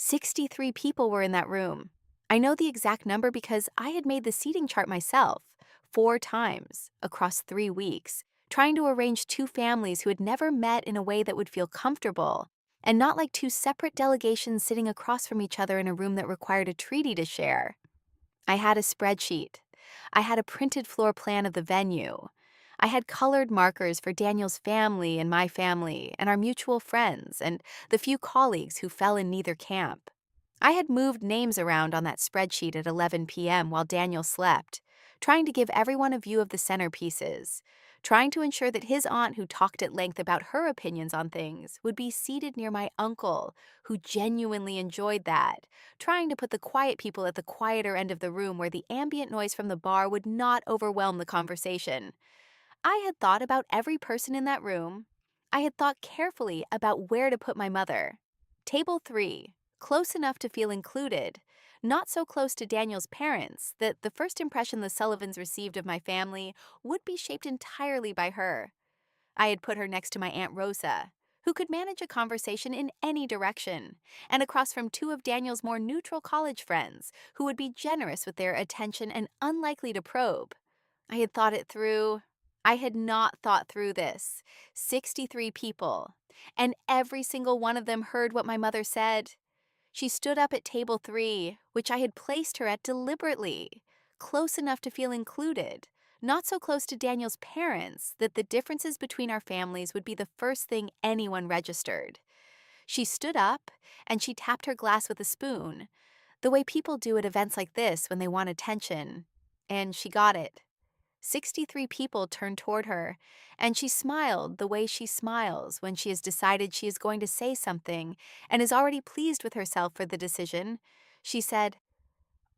63 people were in that room. I know the exact number because I had made the seating chart myself, 4 times, across 3 weeks, trying to arrange two families who had never met in a way that would feel comfortable, and not like two separate delegations sitting across from each other in a room that required a treaty to share. I had a spreadsheet. I had a printed floor plan of the venue. I had colored markers for Daniel's family and my family and our mutual friends and the few colleagues who fell in neither camp. I had moved names around on that spreadsheet at 11 p.m. while Daniel slept, trying to give everyone a view of the centerpieces, trying to ensure that his aunt, who talked at length about her opinions on things, would be seated near my uncle, who genuinely enjoyed that, trying to put the quiet people at the quieter end of the room where the ambient noise from the bar would not overwhelm the conversation. I had thought about every person in that room. I had thought carefully about where to put my mother. Table 3, close enough to feel included, not so close to Daniel's parents that the first impression the Sullivans received of my family would be shaped entirely by her. I had put her next to my Aunt Rosa, who could manage a conversation in any direction, and across from two of Daniel's more neutral college friends, who would be generous with their attention and unlikely to probe. I had thought it through. I had not thought through this. 63 people, and every single one of them heard what my mother said. She stood up at table 3, which I had placed her at deliberately, close enough to feel included, not so close to Daniel's parents that the differences between our families would be the first thing anyone registered. She stood up, and she tapped her glass with a spoon, the way people do at events like this when they want attention, and she got it. 63 people turned toward her, and she smiled the way she smiles when she has decided she is going to say something and is already pleased with herself for the decision. She said,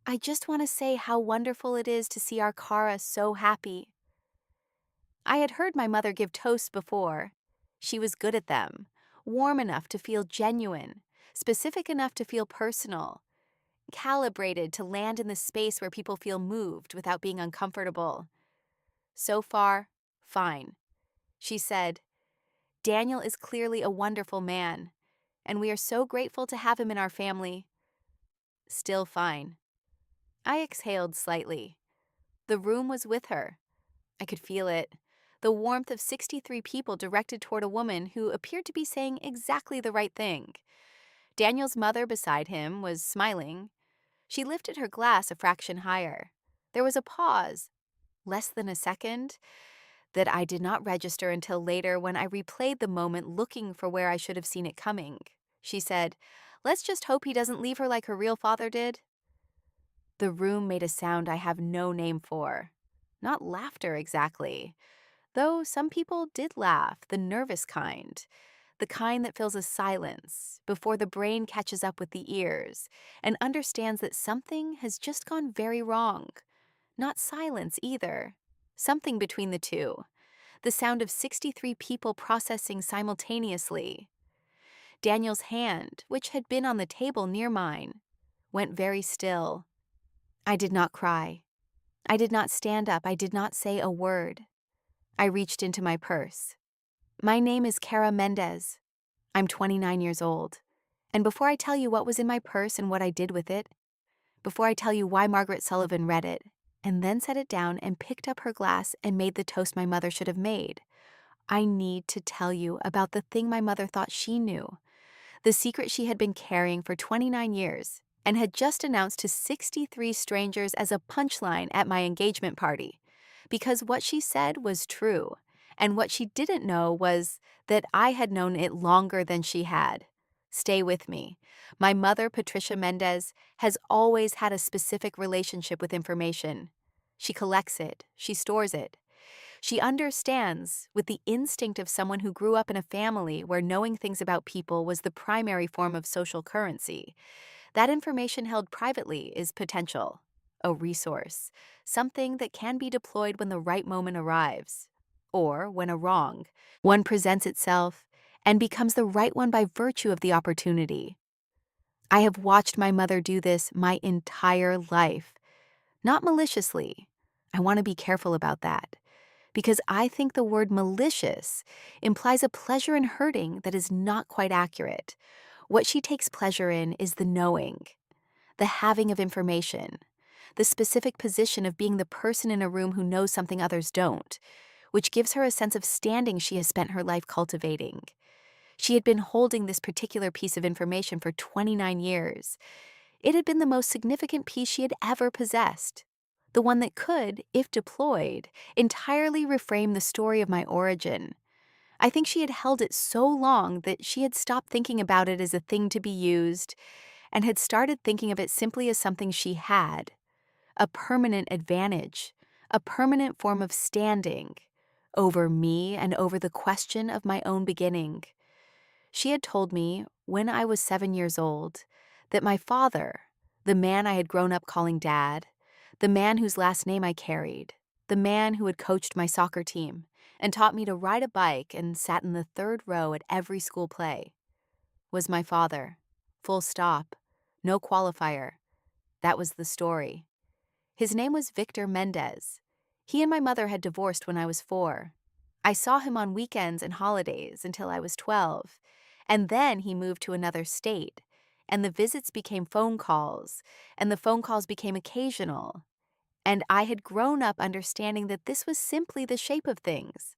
"I just want to say how wonderful it is to see our Kara so happy." I had heard my mother give toasts before. She was good at them, warm enough to feel genuine, specific enough to feel personal, calibrated to land in the space where people feel moved without being uncomfortable. So far, fine. She said, "Daniel is clearly a wonderful man, and we are so grateful to have him in our family." Still fine. I exhaled slightly. The room was with her. I could feel it. The warmth of 63 people directed toward a woman who appeared to be saying exactly the right thing. Daniel's mother beside him was smiling. She lifted her glass a fraction higher. There was a pause, less than a second, that I did not register until later when I replayed the moment looking for where I should have seen it coming. She said, "Let's just hope he doesn't leave her like her real father did." The room made a sound I have no name for. Not laughter exactly, though some people did laugh, the nervous kind, the kind that fills a silence before the brain catches up with the ears and understands that something has just gone very wrong. Not silence either, something between the two. The sound of 63 people processing simultaneously. Daniel's hand, which had been on the table near mine, went very still. I did not cry. I did not stand up. I did not say a word. I reached into my purse. "My name is Cara Mendez. I'm 29 years old. And before I tell you what was in my purse and what I did with it, before I tell you why Margaret Sullivan read it, and then set it down and picked up her glass and made the toast my mother should have made, I need to tell you about the thing my mother thought she knew, the secret she had been carrying for 29 years and had just announced to 63 strangers as a punchline at my engagement party. Because what she said was true, and what she didn't know was that I had known it longer than she had. Stay with me. My mother, Patricia Mendez, has always had a specific relationship with information. She collects it, she stores it. She understands, with the instinct of someone who grew up in a family where knowing things about people was the primary form of social currency, that information held privately is potential, a resource, something that can be deployed when the right moment arrives, or when a wrong one presents itself and becomes the right one by virtue of the opportunity. I have watched my mother do this my entire life. Not maliciously. I want to be careful about that, because I think the word malicious implies a pleasure in hurting that is not quite accurate, What she takes pleasure in is the knowing, the having of information, the specific position of being the person in a room who knows something others don't, which gives her a sense of standing she has spent her life cultivating. She had been holding this particular piece of information for 29 years. It had been the most significant piece she had ever possessed, the one that could, if deployed, entirely reframe the story of my origin. I think she had held it so long that she had stopped thinking about it as a thing to be used and had started thinking of it simply as something she had, a permanent advantage, a permanent form of standing over me and over the question of my own beginning. She had told me, when I was 7 years old, that my father, the man I had grown up calling Dad, the man whose last name I carried, the man who had coached my soccer team and taught me to ride a bike and sat in the third row at every school play, was my father. Full stop. No qualifier. That was the story. His name was Victor Mendez. He and my mother had divorced when I was 4. I saw him on weekends and holidays until I was 12, and then he moved to another state, and the visits became phone calls, and the phone calls became occasional, and I had grown up understanding that this was simply the shape of things.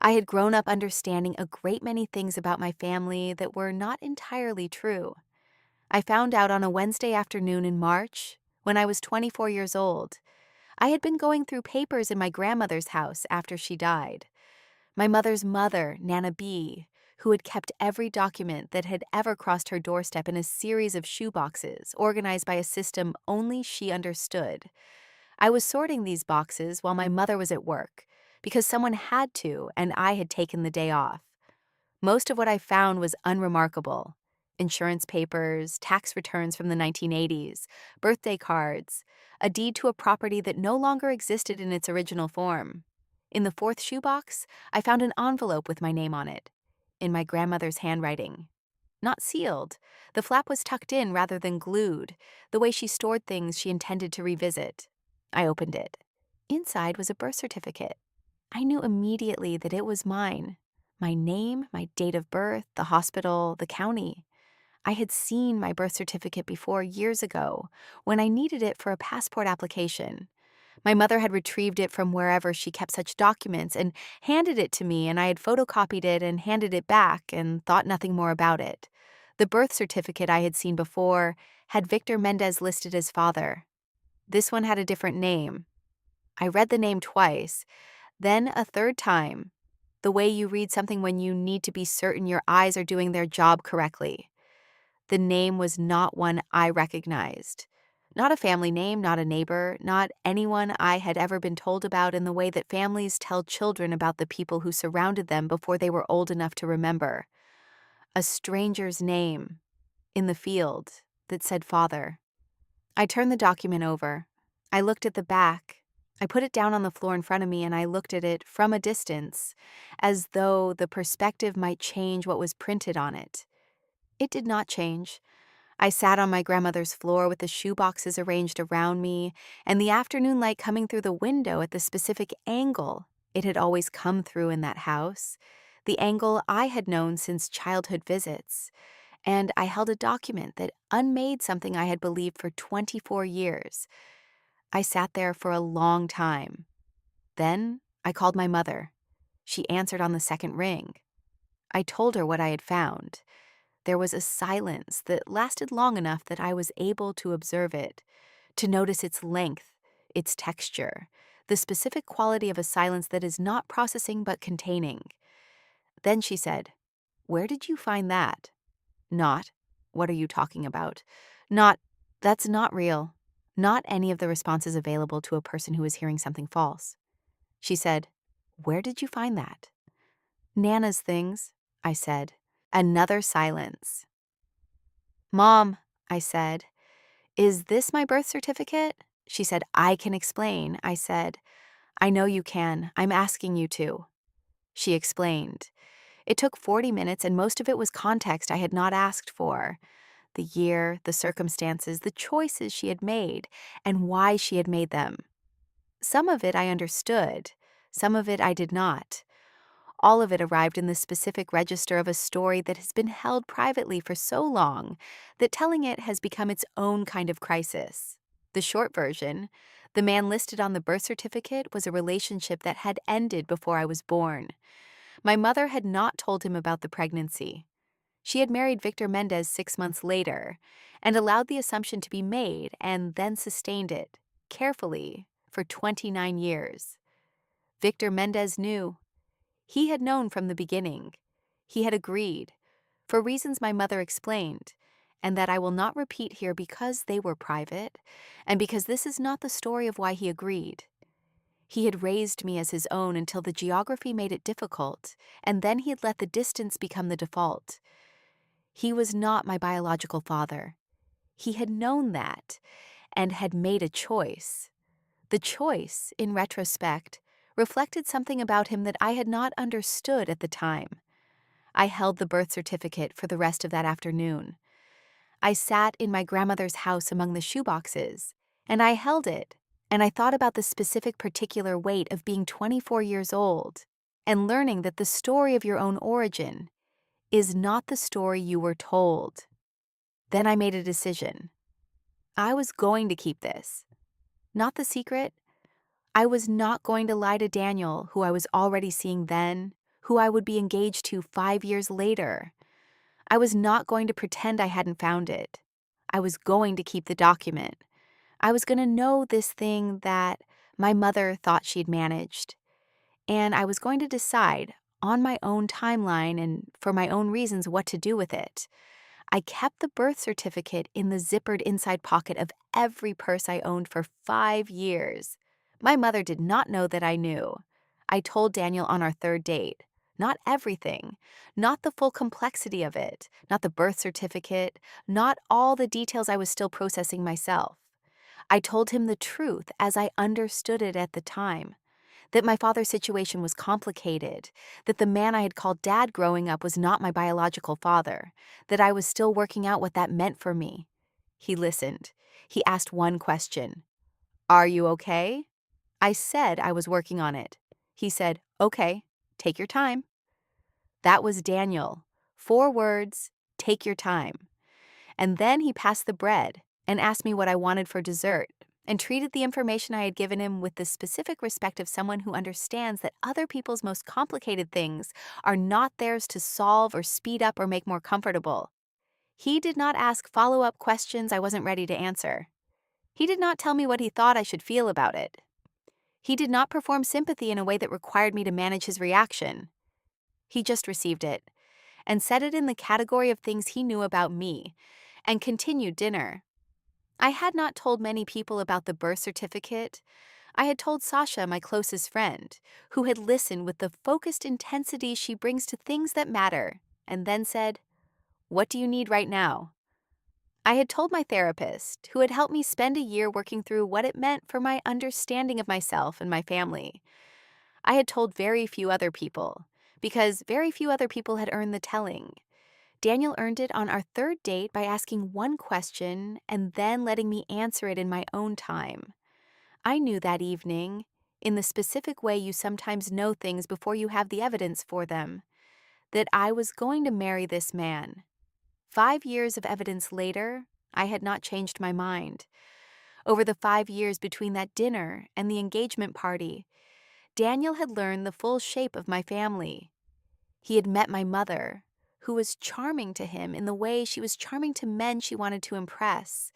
I had grown up understanding a great many things about my family that were not entirely true. I found out on a Wednesday afternoon in March, when I was 24 years old. I had been going through papers in my grandmother's house after she died. My mother's mother, Nana B., who had kept every document that had ever crossed her doorstep in a series of shoeboxes organized by a system only she understood. I was sorting these boxes while my mother was at work, because someone had to and I had taken the day off. Most of what I found was unremarkable. Insurance papers, tax returns from the 1980s, birthday cards, a deed to a property that no longer existed in its original form. In the fourth shoebox, I found an envelope with my name on it, in my grandmother's handwriting. Not sealed. The flap was tucked in rather than glued, the way she stored things she intended to revisit. I opened it. Inside was a birth certificate. I knew immediately that it was mine. My name, my date of birth, the hospital, the county. I had seen my birth certificate before years ago, when I needed it for a passport application. My mother had retrieved it from wherever she kept such documents and handed it to me, and I had photocopied it and handed it back and thought nothing more about it. The birth certificate I had seen before had Victor Mendez listed as father. This one had a different name. I read the name twice, then a third time, the way you read something when you need to be certain your eyes are doing their job correctly. The name was not one I recognized. Not a family name, not a neighbor, not anyone I had ever been told about in the way that families tell children about the people who surrounded them before they were old enough to remember. A stranger's name in the field that said father. I turned the document over. I looked at the back. I put it down on the floor in front of me and I looked at it from a distance, as though the perspective might change what was printed on it. It did not change. I sat on my grandmother's floor with the shoeboxes arranged around me and the afternoon light coming through the window at the specific angle it had always come through in that house, the angle I had known since childhood visits. And I held a document that unmade something I had believed for 24 years. I sat there for a long time. Then I called my mother. She answered on the second ring. I told her what I had found. There was a silence that lasted long enough that I was able to observe it, to notice its length, its texture, the specific quality of a silence that is not processing but containing. Then she said, "Where did you find that?" Not, "What are you talking about?" Not, "That's not real." Not any of the responses available to a person who is hearing something false. She said, "Where did you find that?" "Nana's things," I said. Another silence. "Mom," I said, "is this my birth certificate?" She said, "I can explain." I said, "I know you can. I'm asking you to." She explained. It took 40 minutes, and most of it was context I had not asked for. The year, the circumstances, the choices she had made, and why she had made them. Some of it I understood. Some of it I did not. All of it arrived in the specific register of a story that has been held privately for so long that telling it has become its own kind of crisis. The short version: the man listed on the birth certificate was a relationship that had ended before I was born. My mother had not told him about the pregnancy. She had married Victor Mendez 6 months later and allowed the assumption to be made and then sustained it, carefully, for 29 years. Victor Mendez knew. He had known from the beginning. He had agreed, for reasons my mother explained, and that I will not repeat here because they were private, and because this is not the story of why he agreed. He had raised me as his own until the geography made it difficult, and then he had let the distance become the default. He was not my biological father. He had known that, and had made a choice. The choice, in retrospect, reflected something about him that I had not understood at the time. I held the birth certificate for the rest of that afternoon. I sat in my grandmother's house among the shoeboxes, and I held it, and I thought about the specific particular weight of being 24 years old and learning that the story of your own origin is not the story you were told. Then I made a decision. I was going to keep this. Not the secret. I was not going to lie to Daniel, who I was already seeing then, who I would be engaged to 5 years later. I was not going to pretend I hadn't found it. I was going to keep the document. I was going to know this thing that my mother thought she'd managed. And I was going to decide, on my own timeline and for my own reasons, what to do with it. I kept the birth certificate in the zippered inside pocket of every purse I owned for 5 years. My mother did not know that I knew. I told Daniel on our third date. Not everything, not the full complexity of it, not the birth certificate, not all the details I was still processing myself. I told him the truth as I understood it at the time. That my father's situation was complicated, that the man I had called Dad growing up was not my biological father, that I was still working out what that meant for me. He listened. He asked one question. "Are you okay?" I said I was working on it. He said, "Okay, take your time." That was Daniel. 4 words, take your time. And then he passed the bread and asked me what I wanted for dessert, and treated the information I had given him with the specific respect of someone who understands that other people's most complicated things are not theirs to solve or speed up or make more comfortable. He did not ask follow-up questions I wasn't ready to answer. He did not tell me what he thought I should feel about it. He did not perform sympathy in a way that required me to manage his reaction. He just received it and set it in the category of things he knew about me, and continued dinner. I had not told many people about the birth certificate. I had told Sasha, my closest friend, who had listened with the focused intensity she brings to things that matter, and then said, "What do you need right now?" I had told my therapist, who had helped me spend a year working through what it meant for my understanding of myself and my family. I had told very few other people, because very few other people had earned the telling. Daniel earned it on our third date by asking one question and then letting me answer it in my own time. I knew that evening, in the specific way you sometimes know things before you have the evidence for them, that I was going to marry this man. 5 years of evidence later, I had not changed my mind. Over the 5 years between that dinner and the engagement party, Daniel had learned the full shape of my family. He had met my mother, who was charming to him in the way she was charming to men she wanted to impress.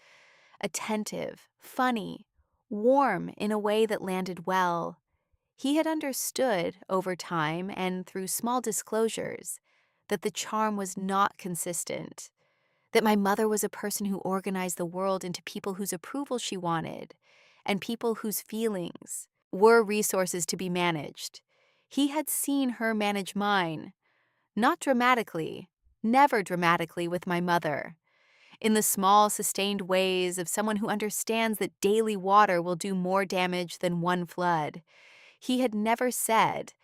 Attentive, funny, warm in a way that landed well. He had understood, over time and through small disclosures, that the charm was not consistent, that my mother was a person who organized the world into people whose approval she wanted, and people whose feelings were resources to be managed. He had seen her manage mine. Not dramatically, never dramatically with my mother. In the small, sustained ways of someone who understands that daily water will do more damage than one flood. He had never said,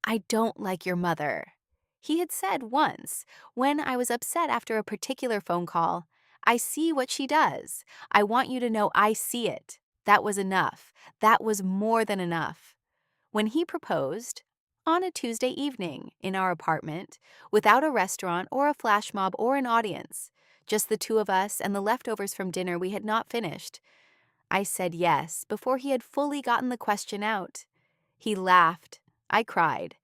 "I don't like your mother." He had said once, when I was upset after a particular phone call, "I see what she does. I want you to know I see it." That was enough. That was more than enough. When he proposed, on a Tuesday evening in our apartment, without a restaurant or a flash mob or an audience, just the two of us and the leftovers from dinner we had not finished. I said yes before he had fully gotten the question out. He laughed. I cried.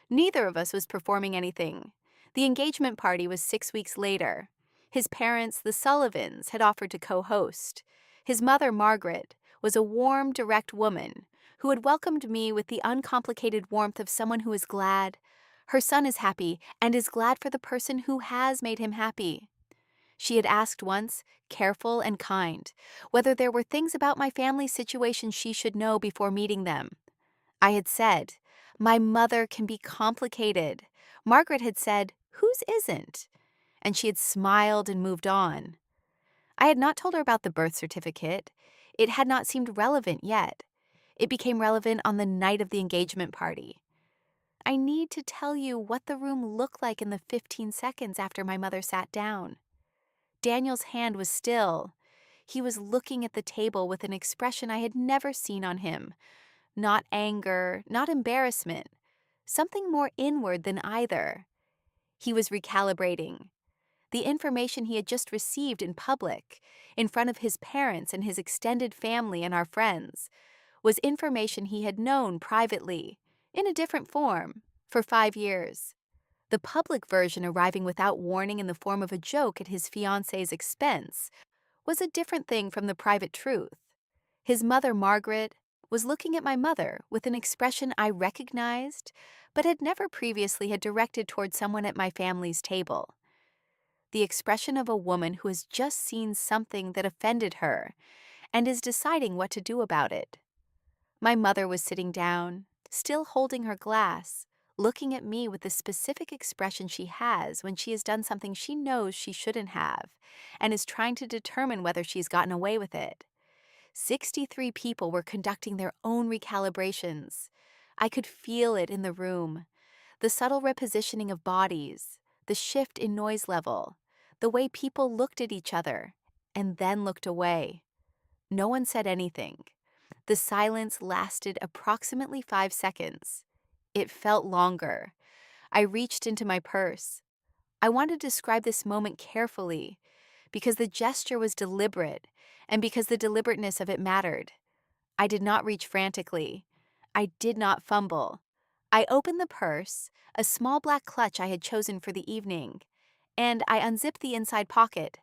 Neither of us was performing anything. The engagement party was 6 weeks later. His parents, the Sullivans, had offered to co-host. His mother, Margaret, was a warm, direct woman who had welcomed me with the uncomplicated warmth of someone who is glad. Her son is happy and is glad for the person who has made him happy. She had asked once, careful and kind, whether there were things about my family situation she should know before meeting them. I had said, my mother can be complicated. Margaret had said, whose isn't? And she had smiled and moved on. I had not told her about the birth certificate. It had not seemed relevant yet. It became relevant on the night of the engagement party. I need to tell you what the room looked like in the 15 seconds after my mother sat down. Daniel's hand was still. He was looking at the table with an expression I had never seen on him. Not anger, not embarrassment. Something more inward than either. He was recalibrating. The information he had just received in public, in front of his parents and his extended family and our friends, was information he had known privately, in a different form, for 5 years. The public version arriving without warning in the form of a joke at his fiancée's expense was a different thing from the private truth. His mother, Margaret, was looking at my mother with an expression I recognized, but had never previously had directed toward someone at my family's table. The expression of a woman who has just seen something that offended her and is deciding what to do about it. My mother was sitting down, still holding her glass, looking at me with the specific expression she has when she has done something she knows she shouldn't have, and is trying to determine whether she's gotten away with it. 63 people were conducting their own recalibrations. I could feel it in the room. The subtle repositioning of bodies, the shift in noise level, the way people looked at each other, and then looked away. No one said anything. The silence lasted approximately 5 seconds. It felt longer. I reached into my purse. I wanted to describe this moment carefully, because the gesture was deliberate, and because the deliberateness of it mattered. I did not reach frantically. I did not fumble. I opened the purse, a small black clutch I had chosen for the evening, and I unzipped the inside pocket.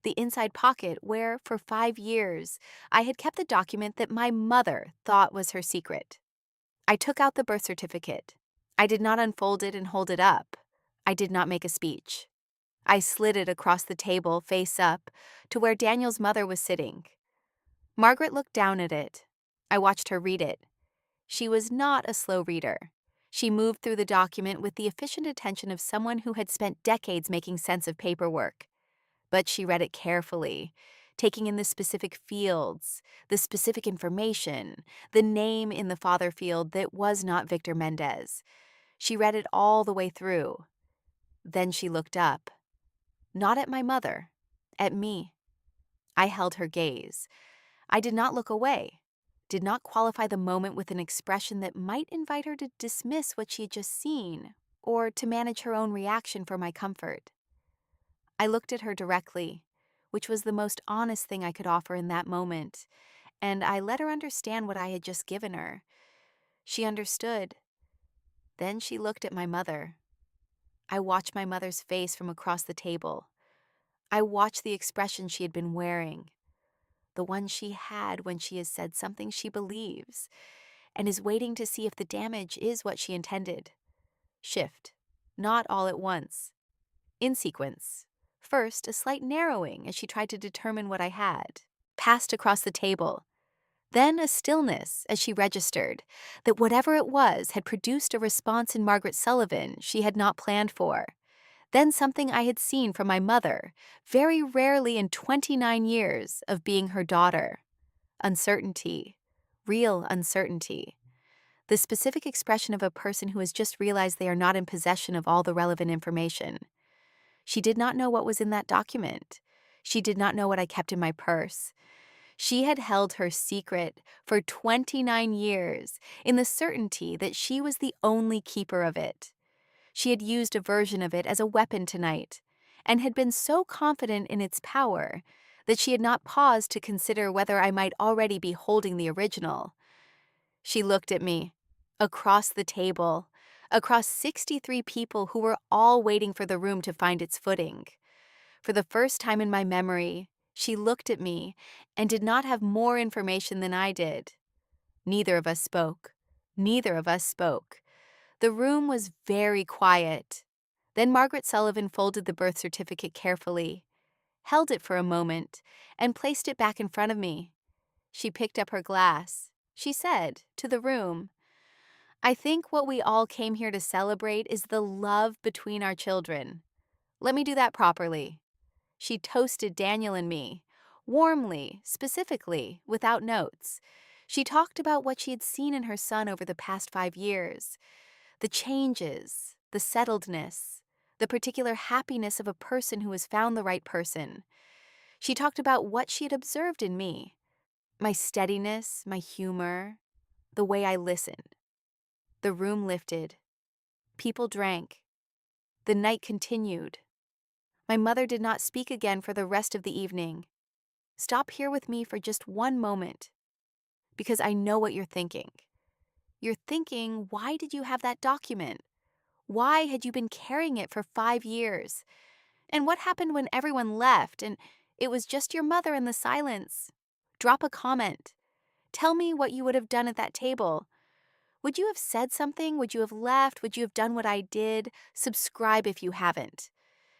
The inside pocket where, for 5 years, I had kept the document that my mother thought was her secret. I took out the birth certificate. I did not unfold it and hold it up. I did not make a speech. I slid it across the table, face up, to where Daniel's mother was sitting. Margaret looked down at it. I watched her read it. She was not a slow reader. She moved through the document with the efficient attention of someone who had spent decades making sense of paperwork. But she read it carefully, taking in the specific fields, the specific information, the name in the father field that was not Victor Mendez. She read it all the way through. Then she looked up. Not at my mother, at me. I held her gaze. I did not look away, did not qualify the moment with an expression that might invite her to dismiss what she had just seen, or to manage her own reaction for my comfort. I looked at her directly, which was the most honest thing I could offer in that moment, and I let her understand what I had just given her. She understood. Then she looked at my mother. I watched my mother's face from across the table. I watched the expression she had been wearing, the one she had when she has said something she believes, and is waiting to see if the damage is what she intended. Shift, not all at once. In sequence. First, a slight narrowing as she tried to determine what I had, passed across the table. Then a stillness as she registered that whatever it was had produced a response in Margaret Sullivan she had not planned for. Then something I had seen from my mother, very rarely in 29 years of being her daughter. Uncertainty, real uncertainty. The specific expression of a person who has just realized they are not in possession of all the relevant information. She did not know what was in that document. She did not know what I kept in my purse. She had held her secret for 29 years in the certainty that she was the only keeper of it. She had used a version of it as a weapon tonight, and had been so confident in its power that she had not paused to consider whether I might already be holding the original. She looked at me, across the table, across 63 people who were all waiting for the room to find its footing. For the first time in my memory, she looked at me and did not have more information than I did. Neither of us spoke. Neither of us spoke. The room was very quiet. Then Margaret Sullivan folded the birth certificate carefully, held it for a moment, and placed it back in front of me. She picked up her glass. She said, to the room, "I think what we all came here to celebrate is the love between our children. Let me do that properly." She toasted Daniel and me, warmly, specifically, without notes. She talked about what she had seen in her son over the past 5 years, the changes, the settledness, the particular happiness of a person who has found the right person. She talked about what she had observed in me, my steadiness, my humor, the way I listened. The room lifted. People drank. The night continued. My mother did not speak again for the rest of the evening. Stop here with me for just one moment, because I know what you're thinking. You're thinking, why did you have that document? Why had you been carrying it for 5 years? And what happened when everyone left and it was just your mother in the silence? Drop a comment. Tell me what you would have done at that table. Would you have said something? Would you have left? Would you have done what I did? Subscribe if you haven't.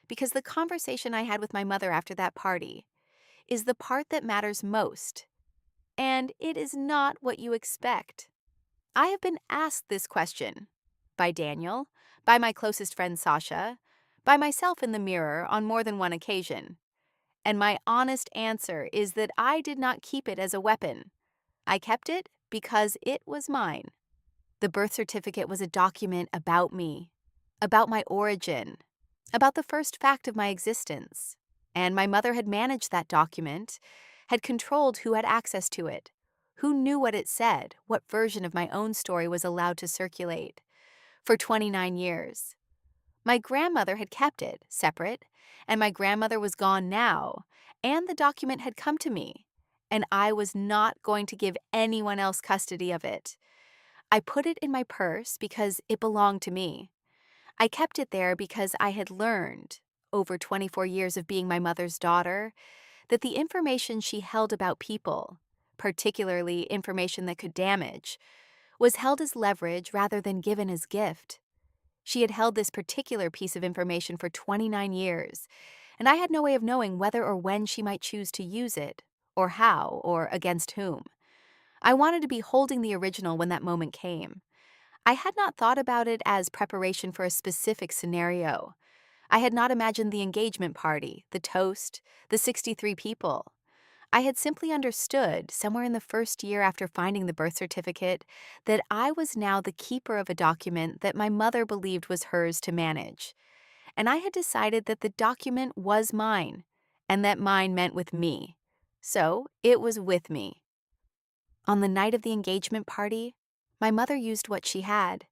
Because the conversation I had with my mother after that party is the part that matters most. And it is not what you expect. I have been asked this question by Daniel, by my closest friend Sasha, by myself in the mirror on more than one occasion. And my honest answer is that I did not keep it as a weapon. I kept it because it was mine. The birth certificate was a document about me, about my origin, about the first fact of my existence. And my mother had managed that document, had controlled who had access to it, who knew what it said, what version of my own story was allowed to circulate, for 29 years. My grandmother had kept it separate, and my grandmother was gone now, and the document had come to me, and I was not going to give anyone else custody of it. I put it in my purse because it belonged to me. I kept it there because I had learned, over 24 years of being my mother's daughter, that the information she held about people, particularly information that could damage, was held as leverage rather than given as gift. She had held this particular piece of information for 29 years, and I had no way of knowing whether or when she might choose to use it, or how, or against whom. I wanted to be holding the original when that moment came. I had not thought about it as preparation for a specific scenario. I had not imagined the engagement party, the toast, the 63 people. I had simply understood, somewhere in the first year after finding the birth certificate, that I was now the keeper of a document that my mother believed was hers to manage. And I had decided that the document was mine, and that mine meant with me. So it was with me. On the night of the engagement party, my mother used what she had.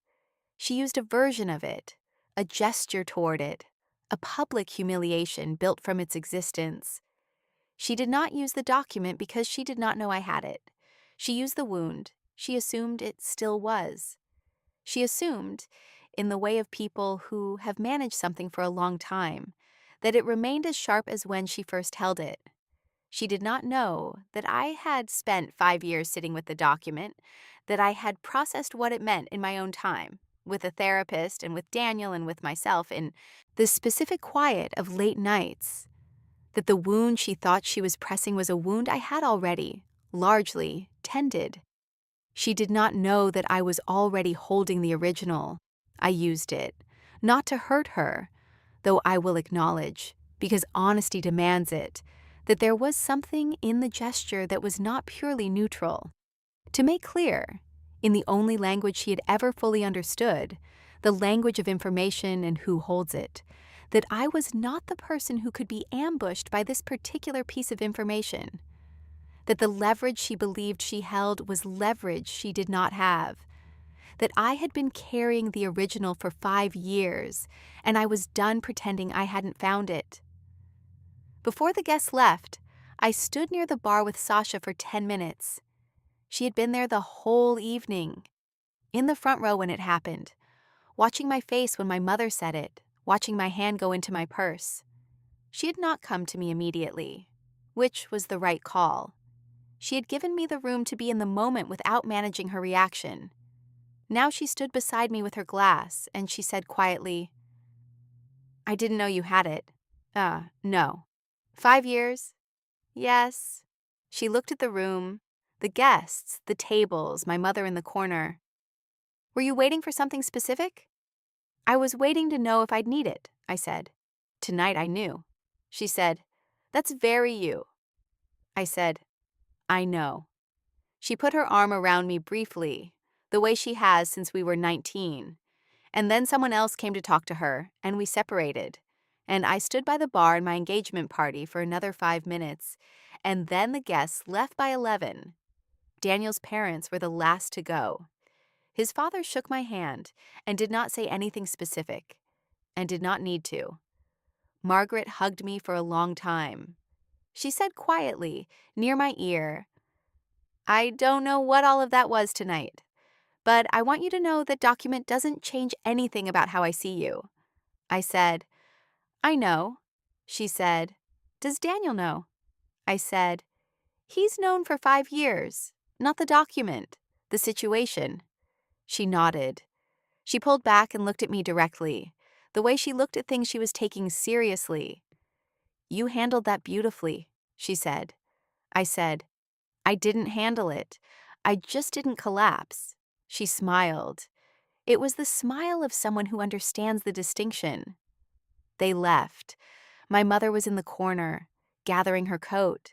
She used a version of it, a gesture toward it, a public humiliation built from its existence. She did not use the document because she did not know I had it. She used the wound. She assumed it still was. She assumed, in the way of people who have managed something for a long time, that it remained as sharp as when she first held it. She did not know that I had spent 5 years sitting with the document, that I had processed what it meant in my own time, with a therapist and with Daniel and with myself, in the specific quiet of late nights, that the wound she thought she was pressing was a wound I had already, largely, tended. She did not know that I was already holding the original. I used it, not to hurt her, though I will acknowledge, because honesty demands it, that there was something in the gesture that was not purely neutral. To make clear, in the only language she had ever fully understood, the language of information and who holds it, that I was not the person who could be ambushed by this particular piece of information. that the leverage she believed she held was leverage she did not have, that I had been carrying the original for 5 years, and I was done pretending I hadn't found it. Before the guests left, I stood near the bar with Sasha for 10 minutes. She had been there the whole evening, in the front row when it happened, watching my face when my mother said it, watching my hand go into my purse. She had not come to me immediately, which was the right call. She had given me the room to be in the moment without managing her reaction. Now she stood beside me with her glass, and she said quietly, "I didn't know you had it." No. 5 years? Yes. She looked at the room, the guests, the tables, my mother in the corner. "Were you waiting for something specific?" "I was waiting to know if I'd need it," I said. "Tonight I knew." She said, "That's very you." I said, "I know." She put her arm around me briefly, the way she has since we were 19. And then someone else came to talk to her, and we separated. And I stood by the bar in my engagement party for another 5 minutes, and then the guests left by 11. Daniel's parents were the last to go. His father shook my hand and did not say anything specific, and did not need to. Margaret hugged me for a long time. She said quietly, near my ear, "I don't know what all of that was tonight, but I want you to know that document doesn't change anything about how I see you." I said, "I know." She said, "Does Daniel know?" I said, "He's known for 5 years, not the document, the situation." She nodded. She pulled back and looked at me directly, the way she looked at things she was taking seriously. "You handled that beautifully," she said. I said, "I didn't handle it. I just didn't collapse." She smiled. It was the smile of someone who understands the distinction. They left. My mother was in the corner, gathering her coat.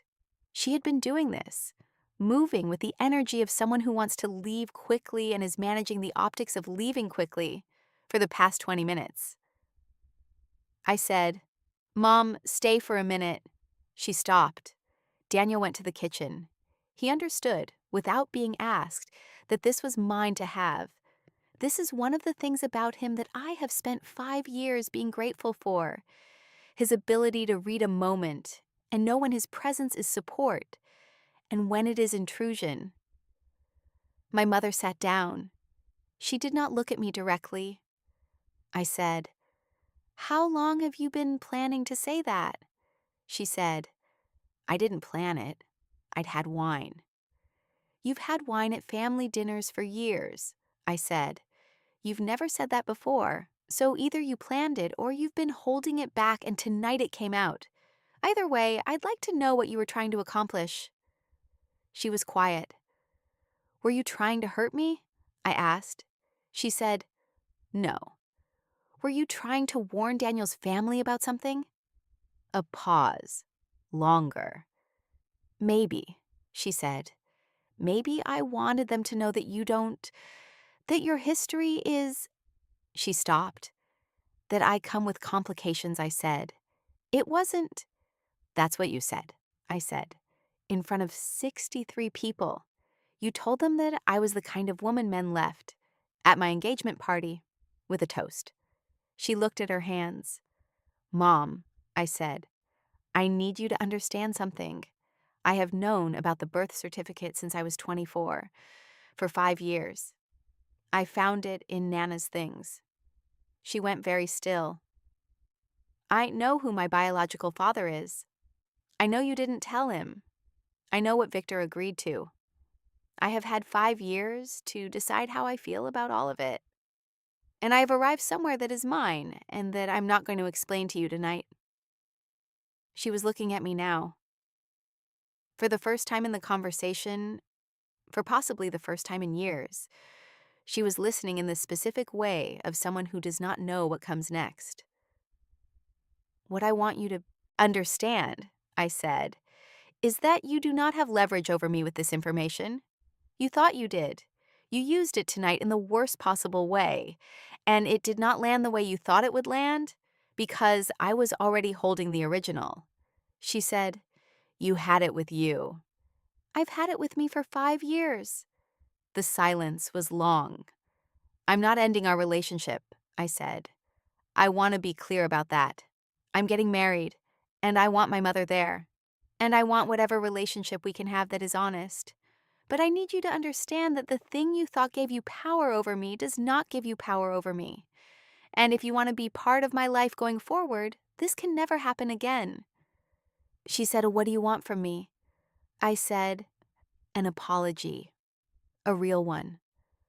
She had been doing this, moving with the energy of someone who wants to leave quickly and is managing the optics of leaving quickly for the past 20 minutes. I said, "Mom, stay for a minute." She stopped. Daniel went to the kitchen. He understood, without being asked, that this was mine to have. This is one of the things about him that I have spent 5 years being grateful for. His ability to read a moment and know when his presence is support and when it is intrusion. My mother sat down. She did not look at me directly. I said, "How long have you been planning to say that?" She said, "I didn't plan it. I'd had wine." "You've had wine at family dinners for years," I said. "You've never said that before, so either you planned it or you've been holding it back and tonight it came out. Either way, I'd like to know what you were trying to accomplish." She was quiet. "Were you trying to hurt me?" I asked. She said, "No." "Were you trying to warn Daniel's family about something?" A pause. Longer. "Maybe," she said. "Maybe I wanted them to know that that your history is—" She stopped. "That I come with complications," I said. "It wasn't—" "That's what you said," I said, in front of 63 people. "You told them that I was the kind of woman men left, at my engagement party, with a toast." She looked at her hands. "Mom," I said, "I need you to understand something. I have known about the birth certificate since I was 24, for 5 years. I found it in Nana's things." She went very still. "I know who my biological father is. I know you didn't tell him. I know what Victor agreed to. I have had 5 years to decide how I feel about all of it. And I have arrived somewhere that is mine and that I'm not going to explain to you tonight." She was looking at me now. For the first time in the conversation, for possibly the first time in years, she was listening in the specific way of someone who does not know what comes next. "What I want you to understand," I said, "is that you do not have leverage over me with this information. You thought you did. You used it tonight in the worst possible way, and it did not land the way you thought it would land because I was already holding the original." She said, "You had it with you." I've had it with me for 5 years. The silence was long. I'm not ending our relationship, I said. I want to be clear about that. I'm getting married, and I want my mother there. And I want whatever relationship we can have that is honest. But I need you to understand that the thing you thought gave you power over me does not give you power over me. And if you want to be part of my life going forward, this can never happen again. She said, "What do you want from me?" I said, "An apology. A real one.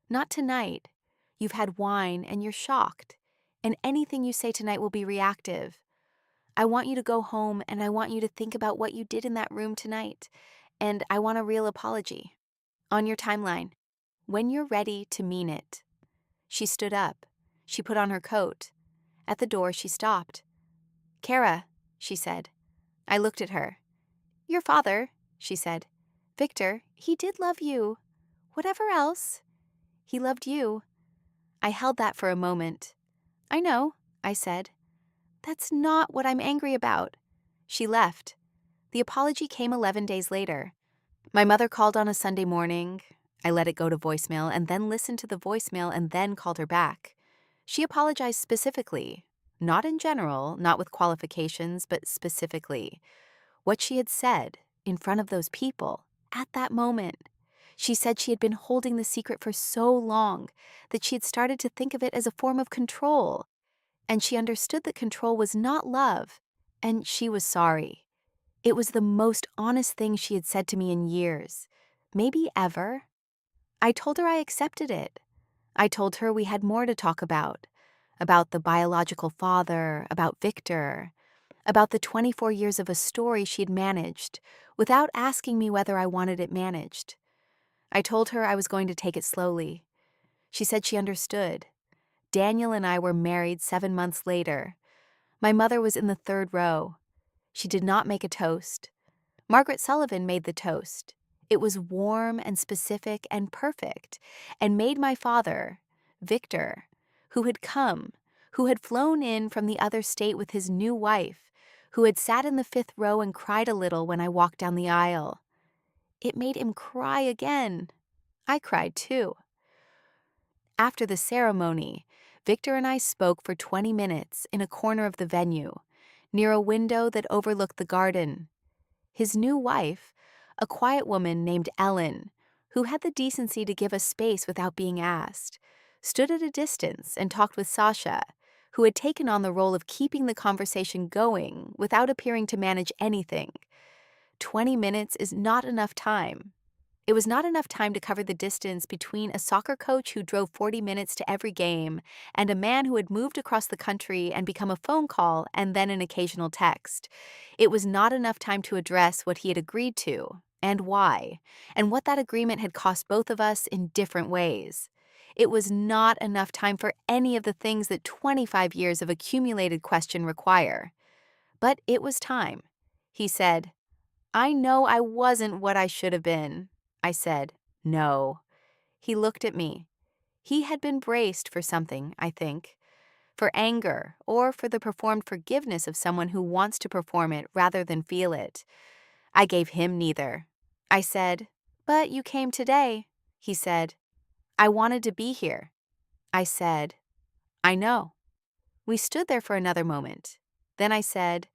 Not tonight. You've had wine and you're shocked. And anything you say tonight will be reactive. I want you to go home and I want you to think about what you did in that room tonight. And I want a real apology. On your timeline. When you're ready to mean it." She stood up. She put on her coat. At the door, she stopped. "Kara," she said. I looked at her. "Your father," she said. "Victor, he did love you. Whatever else, he loved you." I held that for a moment. "I know," I said. "That's not what I'm angry about." She left. The apology came 11 days later. My mother called on a Sunday morning. I let it go to voicemail and then listened to the voicemail and then called her back. She apologized specifically, not in general, not with qualifications, but specifically. What she had said in front of those people at that moment. She said she had been holding the secret for so long that she had started to think of it as a form of control. And she understood that control was not love, and she was sorry. It was the most honest thing she had said to me in years, maybe ever. I told her I accepted it. I told her we had more to talk about the biological father, about Victor, about the 24 years of a story she'd managed without asking me whether I wanted it managed. I told her I was going to take it slowly. She said she understood. Daniel and I were married 7 months later. My mother was in the third row. She did not make a toast. Margaret Sullivan made the toast. It was warm and specific and perfect, and made my father, Victor, who had come, who had flown in from the other state with his new wife, who had sat in the 5th row and cried a little when I walked down the aisle. It made him cry again. I cried too. After the ceremony, Victor and I spoke for 20 minutes in a corner of the venue, near a window that overlooked the garden. His new wife, a quiet woman named Ellen, who had the decency to give us space without being asked, stood at a distance and talked with Sasha, who had taken on the role of keeping the conversation going without appearing to manage anything. 20 minutes is not enough time. It was not enough time to cover the distance between a soccer coach who drove 40 minutes to every game and a man who had moved across the country and become a phone call and then an occasional text. It was not enough time to address what he had agreed to and why, and what that agreement had cost both of us in different ways. It was not enough time for any of the things that 25 years of accumulated question require. But it was time. He said, "I know I wasn't what I should have been." I said, "No." He looked at me. He had been braced for something, I think. For anger, or for the performed forgiveness of someone who wants to perform it rather than feel it. I gave him neither. I said, "But you came today." He said, "I wanted to be here." I said, "I know." We stood there for another moment. Then I said,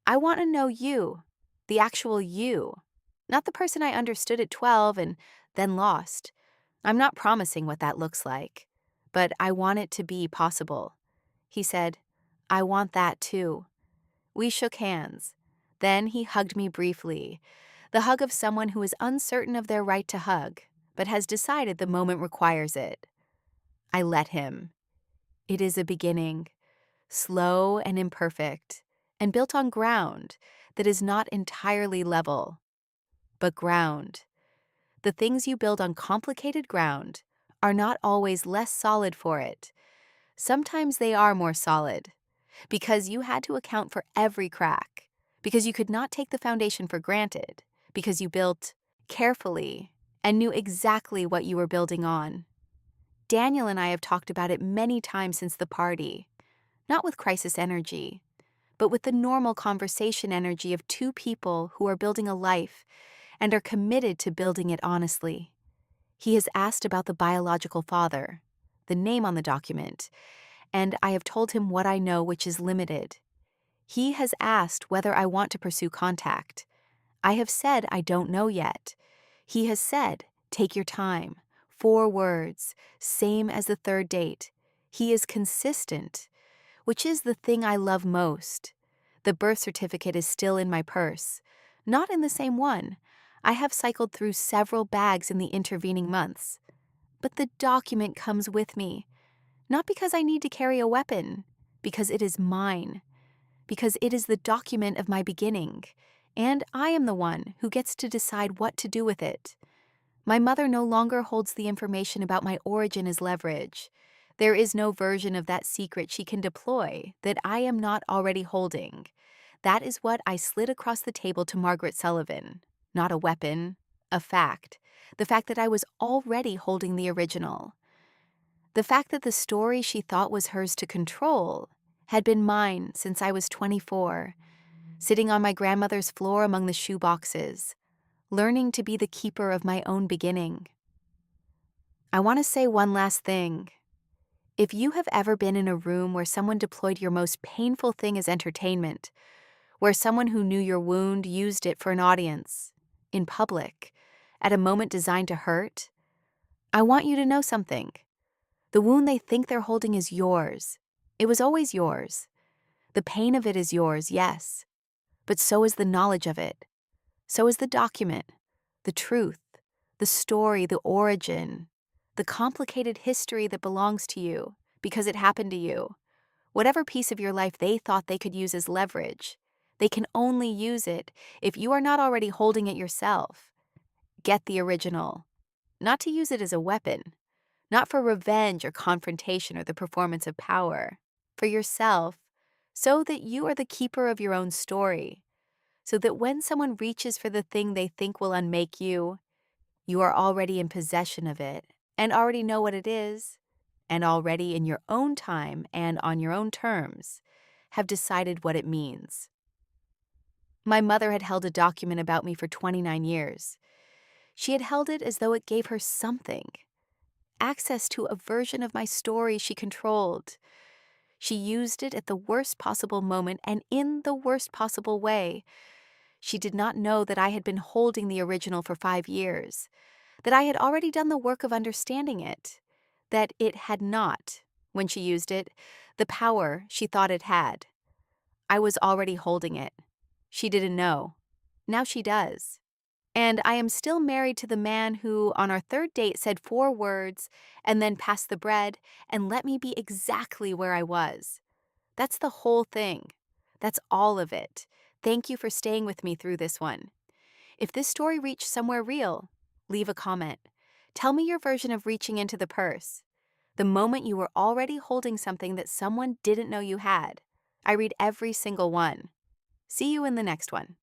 "I want to know you, the actual you. Not the person I understood at 12 and then lost. I'm not promising what that looks like, but I want it to be possible." He said, "I want that too." We shook hands. Then he hugged me briefly, the hug of someone who is uncertain of their right to hug, but has decided the moment requires it. I let him. It is a beginning, slow and imperfect, and built on ground that is not entirely level, but ground. The things you build on complicated ground are not always less solid for it. Sometimes they are more solid, because you had to account for every crack, because you could not take the foundation for granted, because you built carefully and knew exactly what you were building on. Daniel and I have talked about it many times since the party, not with crisis energy, but with the normal conversation energy of two people who are building a life and are committed to building it honestly. He has asked about the biological father, the name on the document, and I have told him what I know, which is limited. He has asked whether I want to pursue contact. I have said I don't know yet. He has said, take your time. 4 words, same as the third date. He is consistent, which is the thing I love most. The birth certificate is still in my purse. Not in the same one. I have cycled through several bags in the intervening months. But the document comes with me. Not because I need to carry a weapon, because it is mine. Because it is the document of my beginning, and I am the one who gets to decide what to do with it. My mother no longer holds the information about my origin as leverage. There is no version of that secret she can deploy that I am not already holding. That is what I slid across the table to Margaret Sullivan. Not a weapon, a fact. The fact that I was already holding the original. The fact that the story she thought was hers to control had been mine since I was 24, sitting on my grandmother's floor among the shoe boxes, learning to be the keeper of my own beginning. I want to say one last thing. If you have ever been in a room where someone deployed your most painful thing as entertainment, where someone who knew your wound used it for an audience, in public, at a moment designed to hurt, I want you to know something. The wound they think they're holding is yours. It was always yours. The pain of it is yours, yes, but so is the knowledge of it. So is the document, the truth, the story, the origin, the complicated history that belongs to you because it happened to you. Whatever piece of your life they thought they could use as leverage, they can only use it if you are not already holding it yourself. Get the original. Not to use it as a weapon, not for revenge or confrontation or the performance of power, for yourself, so that you are the keeper of your own story. So that when someone reaches for the thing they think will unmake you, you are already in possession of it and already know what it is, and already in your own time and on your own terms have decided what it means. My mother had held a document about me for 29 years. She had held it as though it gave her something, access to a version of my story she controlled. She used it at the worst possible moment and in the worst possible way. She did not know that I had been holding the original for 5 years, that I had already done the work of understanding it, that it had not, when she used it, the power she thought it had. I was already holding it. She didn't know. Now she does. And I am still married to the man who, on our third date, said 4 words and then passed the bread and let me be exactly where I was. That's the whole thing. That's all of it. Thank you for staying with me through this one. If this story reached somewhere real, leave a comment. Tell me your version of reaching into the purse. The moment you were already holding something that someone didn't know you had. I read every single one. See you in the next one.